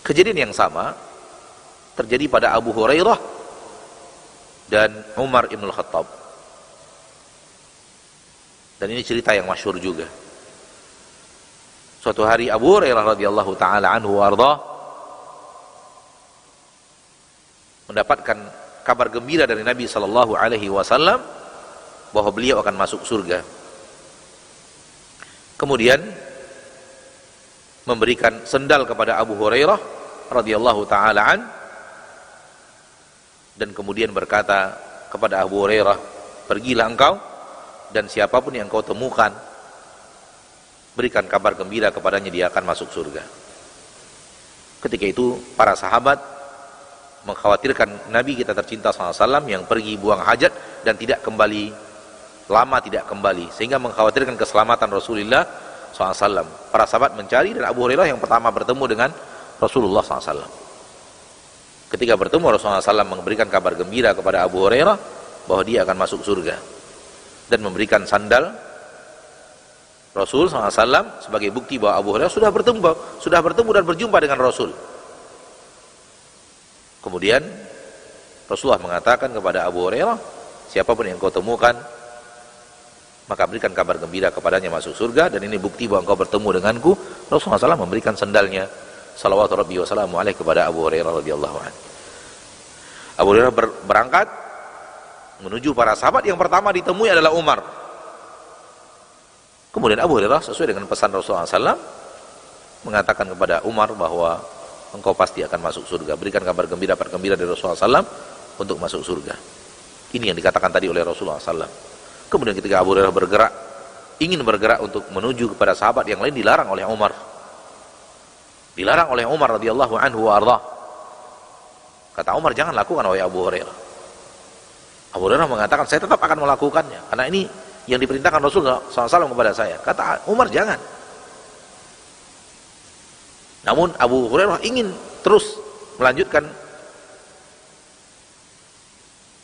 Kejadian yang sama terjadi pada Abu Hurairah dan Umar ibn Khattab. Dan ini cerita yang masyhur juga. Suatu hari Abu Hurairah radhiyallahu taala anhu warda mendapatkan kabar gembira dari Nabi sallallahu alaihi wasallam bahwa beliau akan masuk surga. Kemudian memberikan sendal kepada Abu Hurairah radhiyallahu taala an, dan kemudian berkata kepada Abu Hurairah, pergilah engkau dan siapapun yang kau temukan berikan kabar gembira kepadanya, dia akan masuk surga. Ketika itu para sahabat mengkhawatirkan Nabi kita tercinta SAW yang pergi buang hajat dan tidak kembali, lama tidak kembali, sehingga mengkhawatirkan keselamatan Rasulullah SAW. Para sahabat mencari dan Abu Hurairah yang pertama bertemu dengan Rasulullah SAW. Ketika bertemu, Rasulullah SAW memberikan kabar gembira kepada Abu Hurairah bahwa dia akan masuk surga dan memberikan sandal Rasul SAW sebagai bukti bahwa Abu Hurairah sudah bertemu dan berjumpa dengan Rasul. Kemudian Rasulullah mengatakan kepada Abu Hurairah, siapapun yang kau temukan maka berikan kabar gembira kepadanya masuk surga, dan ini bukti bahwa engkau bertemu denganku. Rasulullah SAW memberikan sandalnya salawatu rabbi wa salamu alaih kepada Abu Hurairah radhiyallahu anhu. Abu Hurairah berangkat menuju para sahabat. Yang pertama ditemui adalah Umar. Kemudian Abu Hurairah sesuai dengan pesan Rasulullah SAW mengatakan kepada Umar bahwa engkau pasti akan masuk surga. Berikan kabar gembira, dapat gembira dari Rasulullah SAW untuk masuk surga. Ini yang dikatakan tadi oleh Rasulullah SAW. Kemudian ketika Abu Hurairah ingin bergerak untuk menuju kepada sahabat yang lain, dilarang oleh Umar. Dilarang oleh Umar radhiyallahu anhu wa arda. Kata Umar, jangan lakukan wahai Abu Hurairah. Abu Hurairah mengatakan, saya tetap akan melakukannya karena ini yang diperintahkan Rasulullah SAW kepada saya. Kata Umar, jangan. Namun Abu Hurairah ingin terus melanjutkan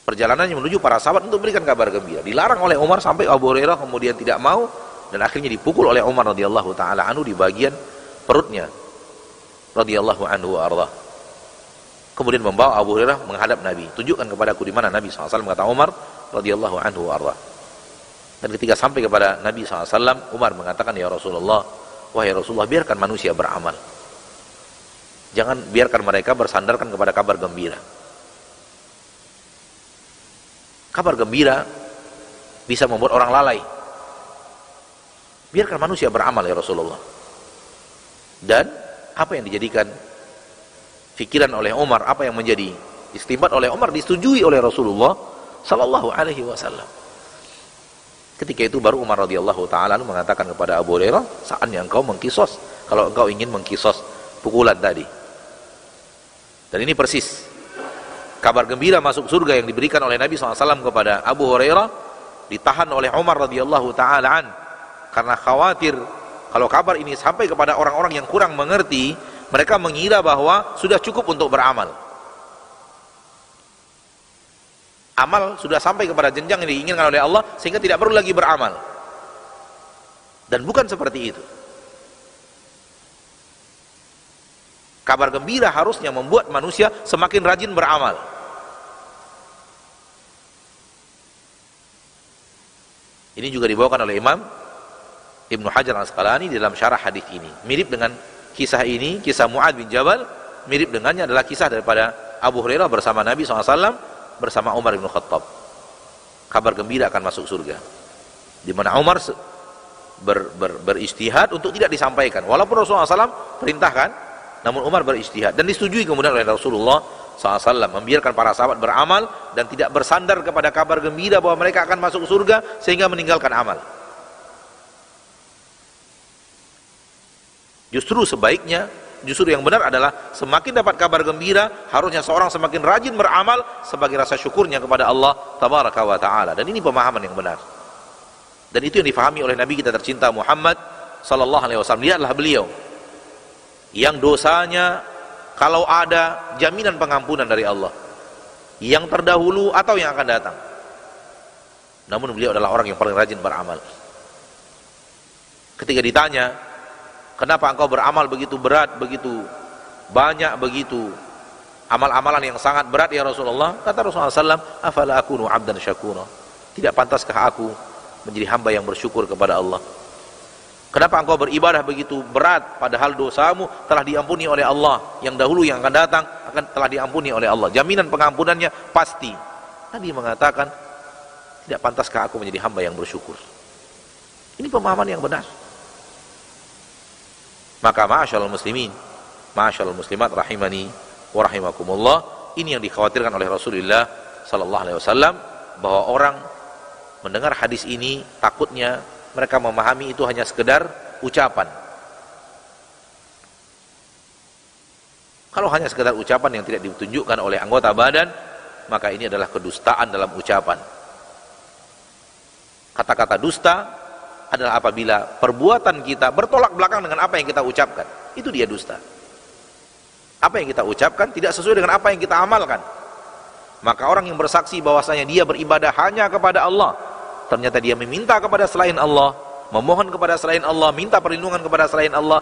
perjalanannya menuju para sahabat untuk memberikan kabar gembira. Dilarang oleh Umar sampai Abu Hurairah kemudian tidak mau dan akhirnya dipukul oleh Umar radhiyallahu taala anhu di bagian perutnya radhiyallahu anhu arda. Kemudian membawa Abu Hurairah menghadap Nabi. Tunjukkan kepadaku di mana Nabi SAW, kata Umar radhiyallahu anhu arda. Dan ketika sampai kepada Nabi SAW, Umar mengatakan, ya Rasulullah, wahai Rasulullah, biarkan manusia beramal. Jangan biarkan mereka bersandarkan kepada kabar gembira. Kabar gembira bisa membuat orang lalai. Biarkan manusia beramal ya Rasulullah. Dan apa yang dijadikan fikiran oleh Umar, apa yang menjadi istinbat oleh Umar, disetujui oleh Rasulullah sallallahu alaihi wasallam. Ketika itu baru Umar radhiyallahu taala mengatakan kepada Abu Hurairah, saatnya engkau mengkisos kalau engkau ingin mengkisos pukulan tadi. Dan ini persis kabar gembira masuk surga yang diberikan oleh Nabi SAW kepada Abu Hurairah, ditahan oleh Umar radhiyallahu taala an karena khawatir kalau kabar ini sampai kepada orang-orang yang kurang mengerti, mereka mengira bahwa sudah cukup untuk beramal. Amal sudah sampai kepada jenjang yang diinginkan oleh Allah sehingga tidak perlu lagi beramal. Dan bukan seperti itu. Kabar gembira harusnya membuat manusia semakin rajin beramal. Ini juga dibawakan oleh Imam Ibnu Hajar Al-Asqalani dalam syarah hadis ini. Mirip dengan kisah ini, kisah Mu'adz bin Jabal, mirip dengannya adalah kisah daripada Abu Hurairah bersama Nabi SAW bersama Umar bin Khattab. Kabar gembira akan masuk surga. Di mana Umar beristihad untuk tidak disampaikan. Walaupun Rasulullah SAW perintahkan, namun Umar beristihad dan disetujui kemudian oleh Rasulullah SAW, membiarkan para sahabat beramal dan tidak bersandar kepada kabar gembira bahwa mereka akan masuk surga sehingga meninggalkan amal. Justru sebaiknya, justru yang benar adalah semakin dapat kabar gembira, harusnya seorang semakin rajin beramal sebagai rasa syukurnya kepada Allah tabaraka wa ta'ala. Dan ini pemahaman yang benar. Dan itu yang difahami oleh Nabi kita tercinta Muhammad sallallahu alaihi wasallam. Lihatlah beliau yang dosanya kalau ada jaminan pengampunan dari Allah, yang terdahulu atau yang akan datang. Namun beliau adalah orang yang paling rajin beramal. Ketika ditanya, kenapa engkau beramal begitu berat, begitu banyak begitu amal-amalan yang sangat berat ya Rasulullah. Kata Rasulullah SAW, afala akunu abdan syakura, tidak pantaskah aku menjadi hamba yang bersyukur kepada Allah? Kenapa engkau beribadah begitu berat padahal dosamu telah diampuni oleh Allah, yang dahulu yang akan datang akan telah diampuni oleh Allah, jaminan pengampunannya pasti. Nabi mengatakan, tidak pantaskah aku menjadi hamba yang bersyukur? Ini pemahaman yang benar. Maka ma'asyiral muslimin, ma'asyiral muslimat rahimani wa rahimakumullah, ini yang dikhawatirkan oleh Rasulullah sallallahu alaihi wasallam, bahwa orang mendengar hadis ini takutnya mereka memahami itu hanya sekedar ucapan. Kalau hanya sekedar ucapan yang tidak ditunjukkan oleh anggota badan, maka ini adalah kedustaan dalam ucapan. Kata-kata dusta adalah apabila perbuatan kita bertolak belakang dengan apa yang kita ucapkan. Itu dia dusta. Apa yang kita ucapkan tidak sesuai dengan apa yang kita amalkan. Maka orang yang bersaksi bahwasanya dia beribadah hanya kepada Allah, ternyata dia meminta kepada selain Allah, memohon kepada selain Allah, minta perlindungan kepada selain Allah,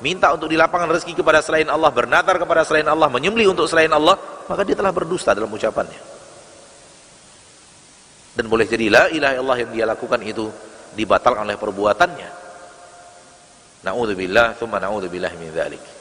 minta untuk dilapangkan rezeki kepada selain Allah, bernadar kepada selain Allah, menyembelih untuk selain Allah, maka dia telah berdusta dalam ucapannya. Dan boleh jadi la ilaha illallah yang dia lakukan itu dibatalkan oleh perbuatannya. Na'udzubillah, tsumma na'udzubillah min dzalik.